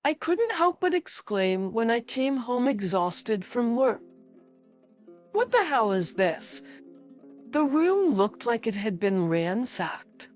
I couldn't help but exclaim when I came home exhausted from work. What the hell is this? The room looked like it had been ransacked.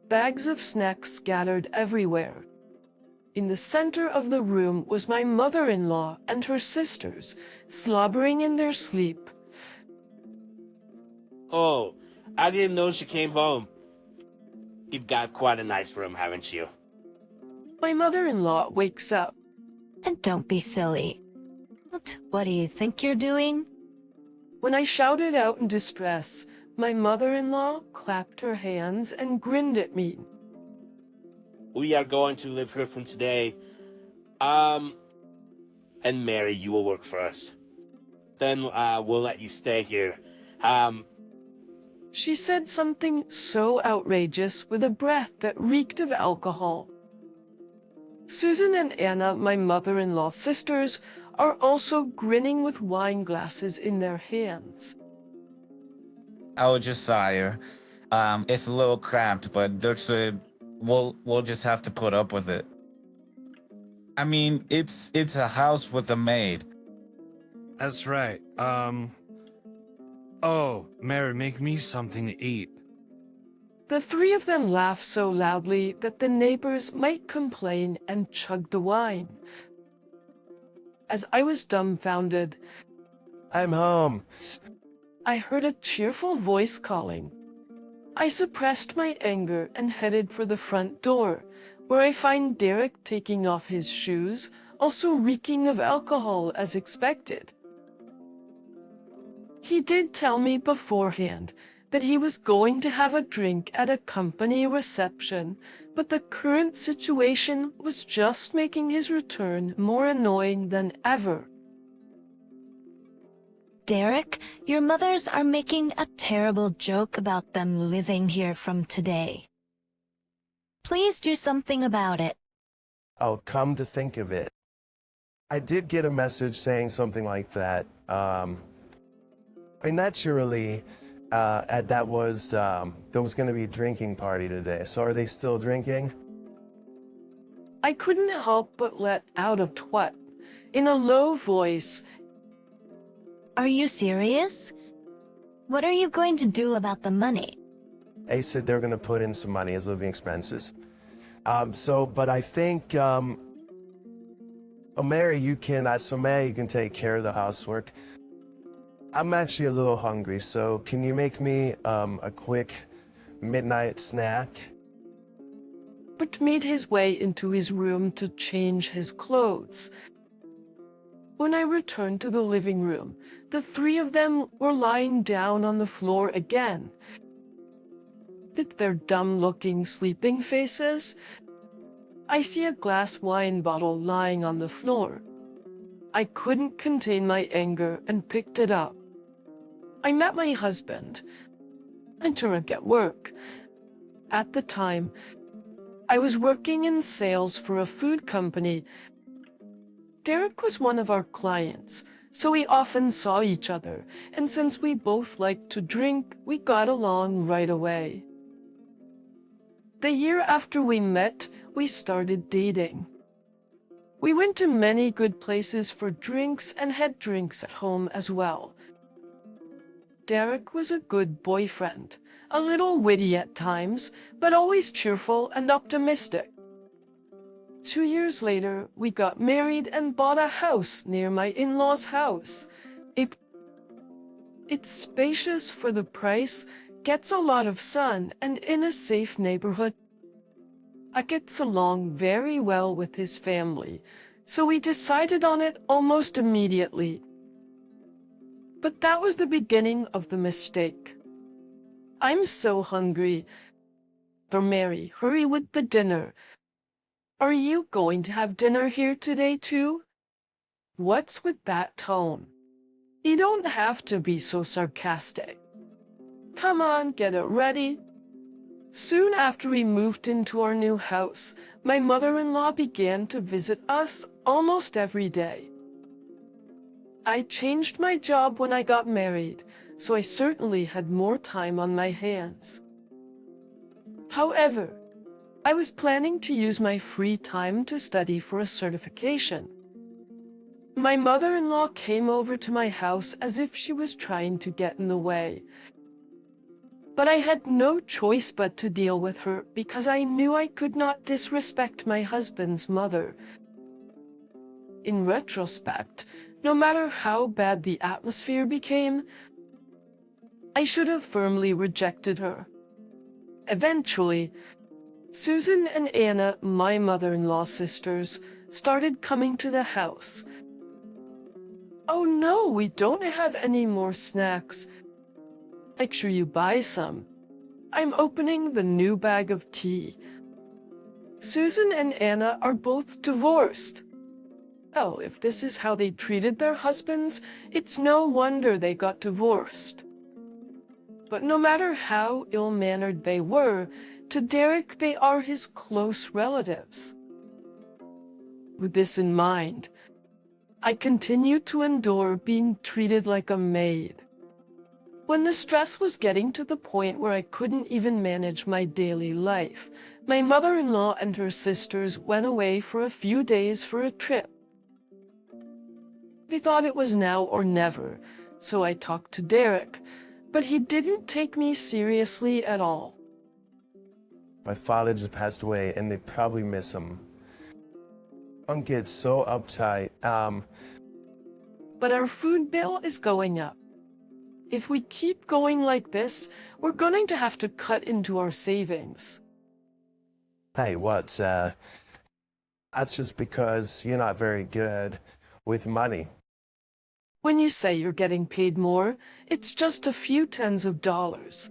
Bags of snacks scattered everywhere. In the center of the room was my mother-in-law and her sisters, slobbering in their sleep. Oh, I didn't know she came home. You've got quite a nice room, haven't you? My mother-in-law wakes up. And don't be silly. What do you think you're doing? When I shouted out in distress, my mother-in-law clapped her hands and grinned at me. We are going to live here from today. And Mary, you will work for us. Then, we'll let you stay here. She said something so outrageous with a breath that reeked of alcohol. Susan and Anna, my mother-in-law's sisters, are also grinning with wine glasses in their hands. Oh, Josiah. It's a little cramped, but we'll just have to put up with it. I mean, it's a house with a maid. That's right. Oh, Mary, make me something to eat. The three of them laughed so loudly that the neighbors might complain and chug the wine. As I was dumbfounded, I'm home. I heard a cheerful voice calling. I suppressed my anger and headed for the front door, where I find Derek taking off his shoes, also reeking of alcohol as expected. He did tell me beforehand that he was going to have a drink at a company reception, but the current situation was just making his return more annoying than ever. Derek, your mothers are making a terrible joke about them living here from today. Please do something about it. Oh, come to think of it, I did get a message saying something like that. Naturally, there was going to be a drinking party today. So are they still drinking? I couldn't help but let out a twat. In a low voice, Are you serious? What are you going to do about the money? They said they're going to put in some money as living expenses. But I think, Mary, you can take care of the housework. I'm actually a little hungry, so can you make me a quick midnight snack? but made his way into his room to change his clothes. When I returned to the living room, the three of them were lying down on the floor again. With their dumb-looking sleeping faces, I see a glass wine bottle lying on the floor. I couldn't contain my anger and picked it up. I met my husband and drunk at work. At the time, I was working in sales for a food company. Derek was one of our clients, so we often saw each other, and since we both liked to drink, we got along right away. The year after we met, we started dating. We went to many good places for drinks and had drinks at home as well. Derek was a good boyfriend, a little witty at times, but always cheerful and optimistic. 2 years later, we got married and bought a house near my in-laws' house. It's spacious for the price, gets a lot of sun, and in a safe neighborhood. I gets along very well with his family, so we decided on it almost immediately. But that was the beginning of the mistake. I'm so hungry. For Mary, hurry with the dinner. Are you going to have dinner here today too? What's with that tone? You don't have to be so sarcastic. Come on, get it ready. Soon after we moved into our new house, my mother-in-law began to visit us almost every day. I changed my job when I got married, so I certainly had more time on my hands. However, I was planning to use my free time to study for a certification. My mother-in-law came over to my house as if she was trying to get in the way. But I had no choice but to deal with her because I knew I could not disrespect my husband's mother. In retrospect, no matter how bad the atmosphere became, I should have firmly rejected her. Eventually, Susan and Anna, my mother-in-law's sisters, started coming to the house. "Oh no, we don't have any more snacks. Make sure you buy some. I'm opening the new bag of tea. Susan and Anna are both divorced." Oh, if this is how they treated their husbands, it's no wonder they got divorced. But no matter how ill-mannered they were, to Derek they are his close relatives. With this in mind, I continued to endure being treated like a maid. When the stress was getting to the point where I couldn't even manage my daily life, my mother-in-law and her sisters went away for a few days for a trip. We thought it was now or never, so I talked to Derek, but he didn't take me seriously at all. My father just passed away, and they probably miss him. Don't get so uptight. But our food bill is going up. If we keep going like this, we're going to have to cut into our savings. Hey, that's just because you're not very good with money. When you say you're getting paid more, it's just a few tens of dollars.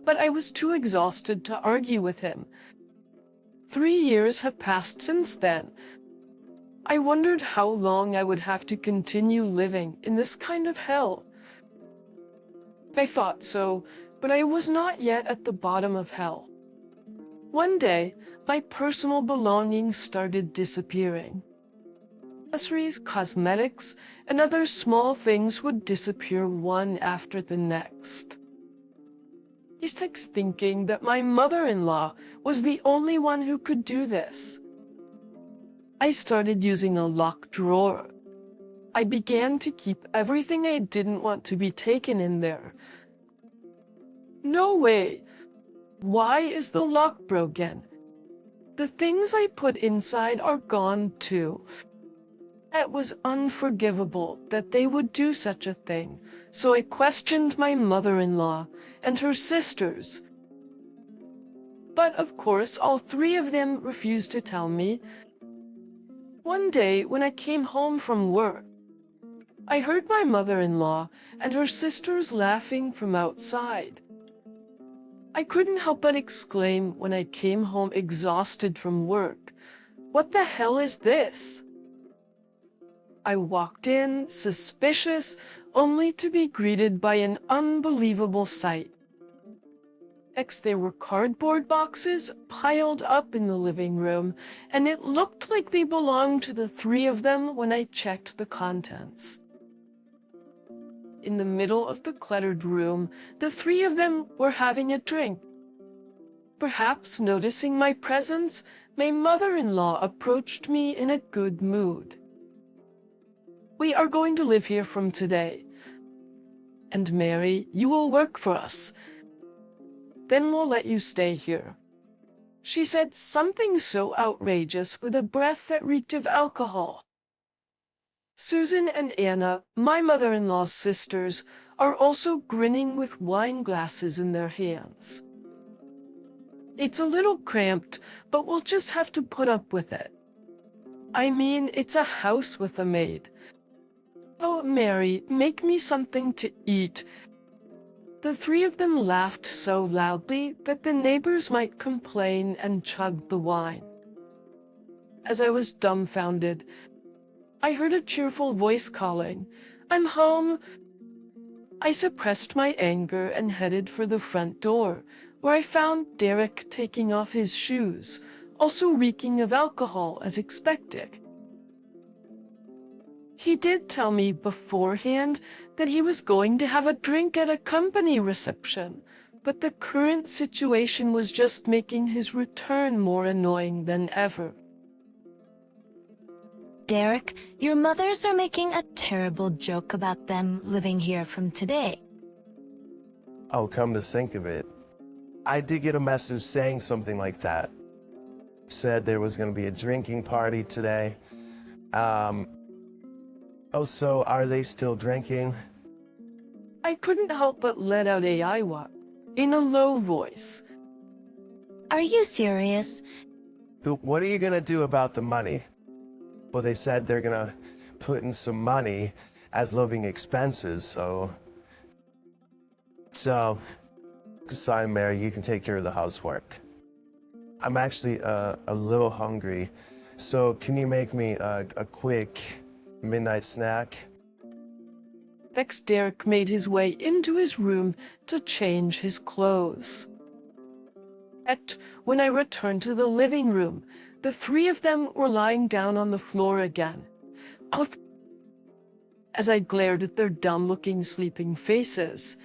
But I was too exhausted to argue with him. 3 years have passed since then. I wondered how long I would have to continue living in this kind of hell. I thought so, but I was not yet at the bottom of hell. One day, my personal belongings started disappearing. Accessories, cosmetics, and other small things would disappear one after the next. I started thinking that my mother-in-law was the only one who could do this. I started using a locked drawer. I began to keep everything I didn't want to be taken in there. No way! Why is the lock broken? The things I put inside are gone too. It was unforgivable that they would do such a thing, so I questioned my mother-in-law and her sisters. But of course, all 3 of them refused to tell me. One day, when I came home from work, I heard my mother-in-law and her sisters laughing from outside. I couldn't help but exclaim when I came home exhausted from work, "What the hell is this?" I walked in, suspicious, only to be greeted by an unbelievable sight. There were cardboard boxes piled up in the living room, and it looked like they belonged to the 3 of them when I checked the contents. In the middle of the cluttered room, the 3 of them were having a drink. Perhaps noticing my presence, my mother-in-law approached me in a good mood. "We are going to live here from today. And Mary, you will work for us. Then we'll let you stay here." She said something so outrageous with a breath that reeked of alcohol. Susan and Anna, my mother-in-law's sisters, are also grinning with wine glasses in their hands. It's a little cramped, but we'll just have to put up with it. I mean, it's a house with a maid. "Oh, Mary, make me something to eat." The 3 of them laughed so loudly that the neighbors might complain and chugged the wine. As I was dumbfounded, I heard a cheerful voice calling, "I'm home." I suppressed my anger and headed for the front door, where I found Derek taking off his shoes, also reeking of alcohol as expected. He did tell me beforehand that he was going to have a drink at a company reception, but the current situation was just making his return more annoying than ever. Derek, your mothers are making a terrible joke about them living here from today. Oh, come to think of it, I did get a message saying something like that. Said there was going to be a drinking party today. Oh, so are they still drinking? I couldn't help but let out a "Iowa" in a low voice. Are you serious? What are you going to do about the money? Well, they said they're going to put in some money as living expenses, so, sorry, Mary, you can take care of the housework. I'm actually a little hungry, so can you make me a quick midnight snack? Next, Derek made his way into his room to change his clothes. When I returned to the living room, the three of them were lying down on the floor again. As I glared at their dumb-looking sleeping faces,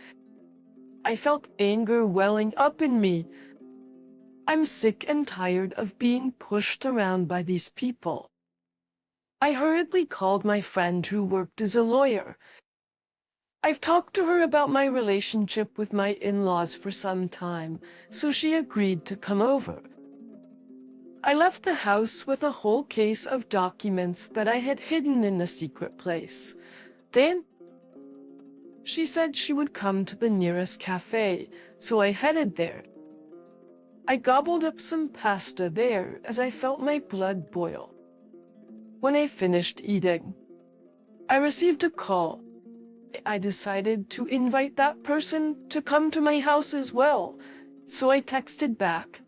I felt anger welling up in me. I'm sick and tired of being pushed around by these people. I hurriedly called my friend who worked as a lawyer. I've talked to her about my relationship with my in-laws for some time, so she agreed to come over. I left the house with a whole case of documents that I had hidden in a secret place. Then, she said she would come to the nearest cafe, so I headed there. I gobbled up some pasta there as I felt my blood boil. When I finished eating, I received a call. I decided to invite that person to come to my house as well, so I texted back.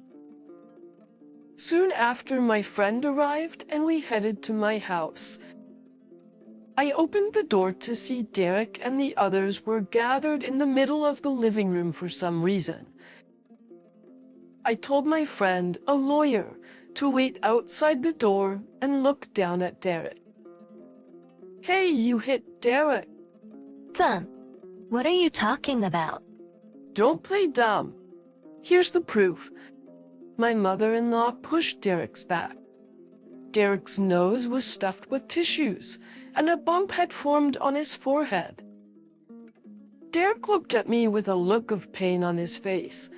Soon after, my friend arrived and we headed to my house. I opened the door to see Derek and the others were gathered in the middle of the living room for some reason. I told my friend, a lawyer, to wait outside the door and look down at Derek. "Hey, you hit Derek." Son, what are you talking about? "Don't play dumb. Here's the proof." My mother-in-law pushed Derek's back. Derek's nose was stuffed with tissues, and a bump had formed on his forehead. Derek looked at me with a look of pain on his face.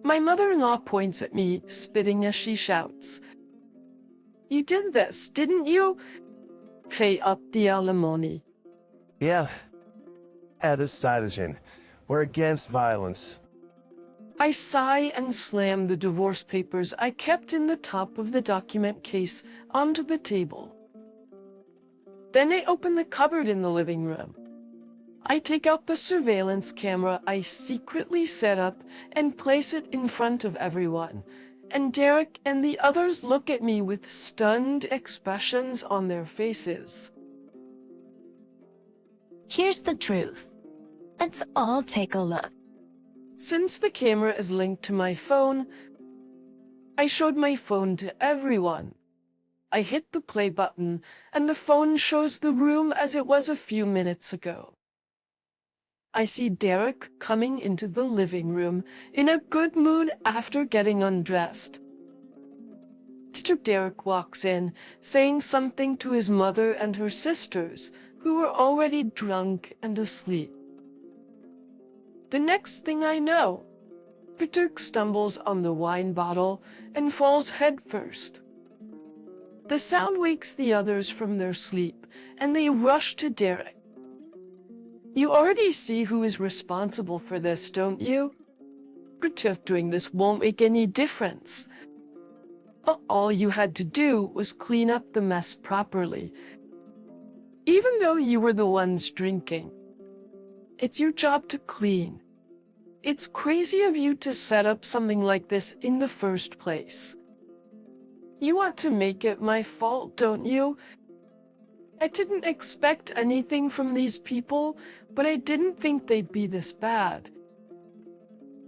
My mother-in-law points at me, spitting as she shouts, "You did this, didn't you? Pay up the alimony." Yeah, Retaliation. We're against violence. I sigh and slam the divorce papers I kept in the top of the document case onto the table. Then I open the cupboard in the living room. I take out the surveillance camera I secretly set up and place it in front of everyone, and Derek and the others look at me with stunned expressions on their faces. Here's the truth. Let's all take a look. Since the camera is linked to my phone, I showed my phone to everyone. I hit the play button, and the phone shows the room as it was a few minutes ago. I see Derek coming into the living room in a good mood after getting undressed. Mr. Derek walks in, saying something to his mother and her sisters, who were already drunk and asleep. The next thing I know, Derek stumbles on the wine bottle and falls headfirst. The sound wakes the others from their sleep, and they rush to Derek. You already see who is responsible for this, don't you? Doing this won't make any difference. All you had to do was clean up the mess properly. Even though you were the ones drinking, it's your job to clean. It's crazy of you to set up something like this in the first place. You want to make it my fault, don't you? I didn't expect anything from these people, but I didn't think they'd be this bad.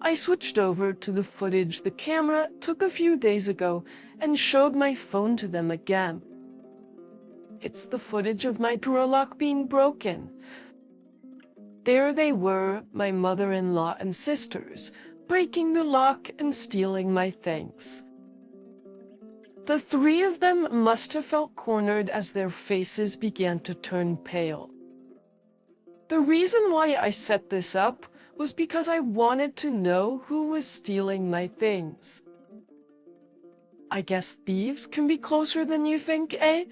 I switched over to the footage the camera took a few days ago and showed my phone to them again. It's the footage of my drawer lock being broken. There they were, my mother-in-law and sisters, breaking the lock and stealing my things. The three of them must have felt cornered as their faces began to turn pale. The reason why I set this up was because I wanted to know who was stealing my things. I guess thieves can be closer than you think, eh?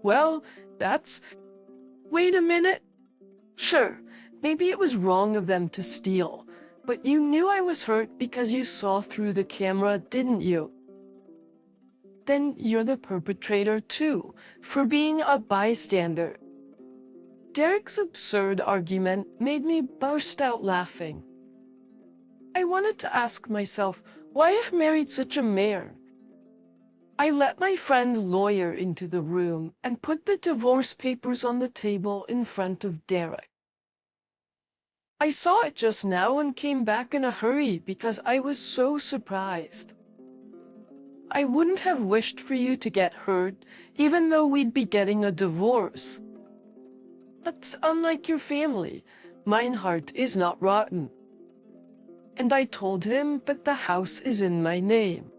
Well, that's... Wait a minute. Sure, maybe it was wrong of them to steal, but you knew I was hurt because you saw through the camera, didn't you? Then you're the perpetrator too, for being a bystander. Derek's absurd argument made me burst out laughing. I wanted to ask myself why I married such a mayor. I let my friend lawyer into the room and put the divorce papers on the table in front of Derek. I saw it just now and came back in a hurry because I was so surprised. I wouldn't have wished for you to get hurt, even though we'd be getting a divorce. But unlike your family, mine heart is not rotten. And I told him that the house is in my name.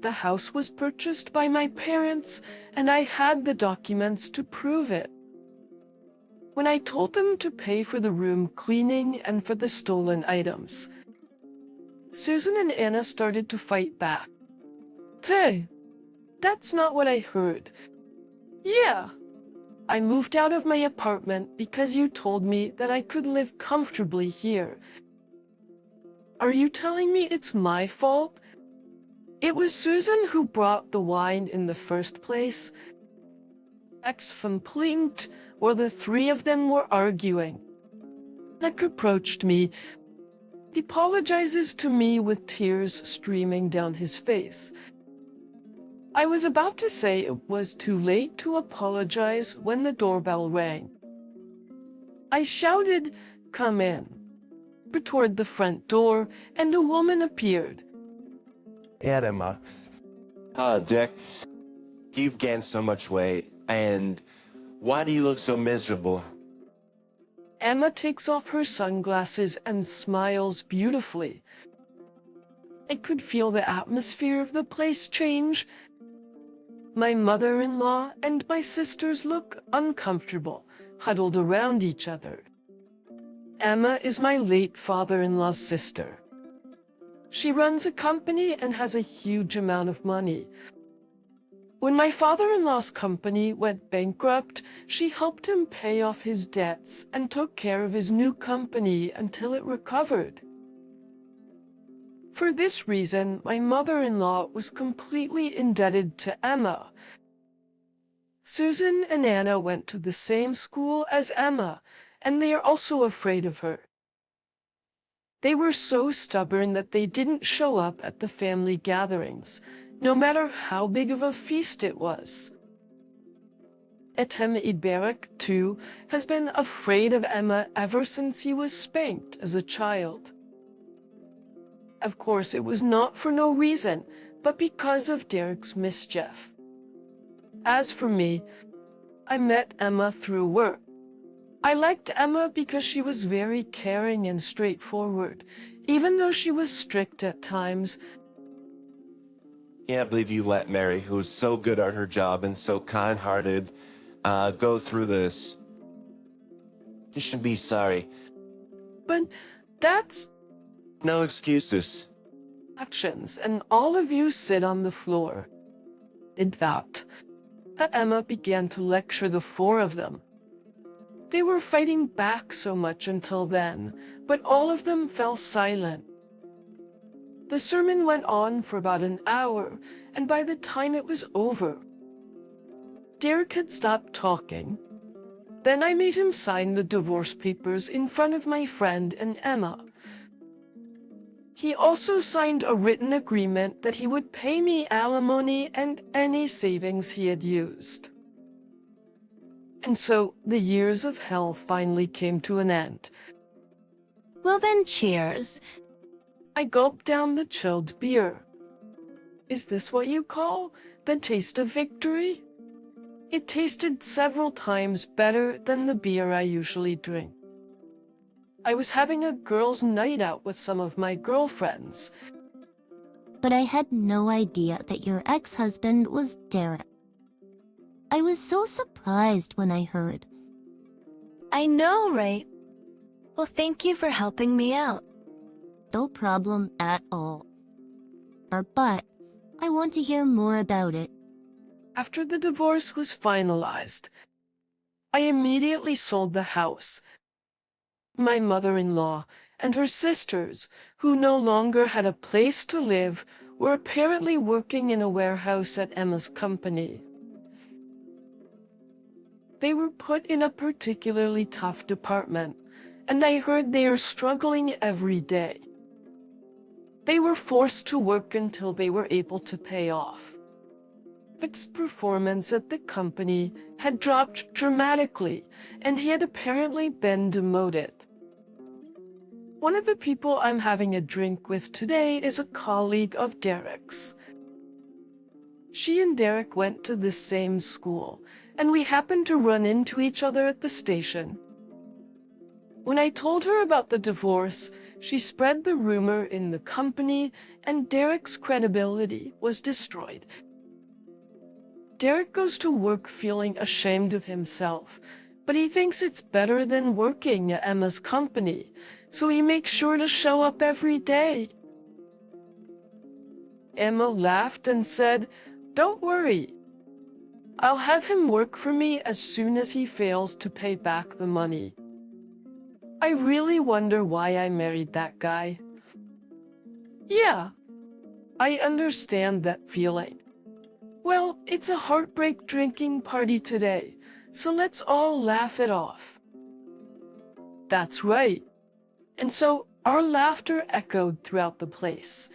The house was purchased by my parents, and I had the documents to prove it. When I told them to pay for the room cleaning and for the stolen items, Susan and Anna started to fight back. Hey, that's not what I heard. Yeah, I moved out of my apartment because you told me that I could live comfortably here. Are you telling me it's my fault? It was Susan who brought the wine in the first place. Ex-complaint, or the three of them were arguing. Nick approached me. He apologizes to me with tears streaming down his face. I was about to say it was too late to apologize when the doorbell rang. I shouted, "Come in," toward the front door, and a woman appeared. Emma. Dick, you've gained so much weight, and why do you look so miserable? Emma takes off her sunglasses and smiles beautifully. I could feel the atmosphere of the place change. My mother-in-law and my sisters look uncomfortable, huddled around each other. Emma is my late father-in-law's sister. She runs a company and has a huge amount of money. When my father-in-law's company went bankrupt, she helped him pay off his debts and took care of his new company until it recovered. For this reason, my mother-in-law was completely indebted to Emma. Susan and Anna went to the same school as Emma, and they are also afraid of her. They were so stubborn that they didn't show up at the family gatherings, no matter how big of a feast it was. Etem Idberik, too, has been afraid of Emma ever since he was spanked as a child. Of course, it was not for no reason, but because of Derek's mischief. As for me, I met Emma through work. I liked Emma because she was very caring and straightforward, even though she was strict at times. Can't believe you let Mary, who is so good at her job and so kind-hearted, go through this. You should be sorry. But that's No excuses. actions, and all of you sit on the floor. Did that Emma began to lecture the four of them. They were fighting back so much until then, but all of them fell silent. The sermon went on for about an hour, and by the time it was over, Derek had stopped talking. Then I made him sign the divorce papers in front of my friend and Emma. He also signed a written agreement that he would pay me alimony and any savings he had used. And so the years of hell finally came to an end. Well then, cheers. I gulped down the chilled beer. Is this what you call the taste of victory? It tasted several times better than the beer I usually drink. I was having a girls' night out with some of my girlfriends. But I had no idea that your ex-husband was Derek. I was so surprised when I heard. I know, right? Well, thank you for helping me out. No problem at all. But I want to hear more about it. After the divorce was finalized, I immediately sold the house. My mother-in-law and her sisters, who no longer had a place to live, were apparently working in a warehouse at Emma's company. They were put in a particularly tough department, and I heard they are struggling every day. They were forced to work until they were able to pay off. Its performance at the company had dropped dramatically, and he had apparently been demoted. One of the people I'm having a drink with today is a colleague of Derek's. She and Derek went to the same school, and we happened to run into each other at the station. When I told her about the divorce, she spread the rumor in the company, and Derek's credibility was destroyed. Derek goes to work feeling ashamed of himself, but he thinks it's better than working at Emma's company, so he makes sure to show up every day. Emma laughed and said, "Don't worry. I'll have him work for me as soon as he fails to pay back the money." I really wonder why I married that guy. Yeah, I understand that feeling. Well, it's a heartbreak drinking party today, so let's all laugh it off. That's right. And so our laughter echoed throughout the place.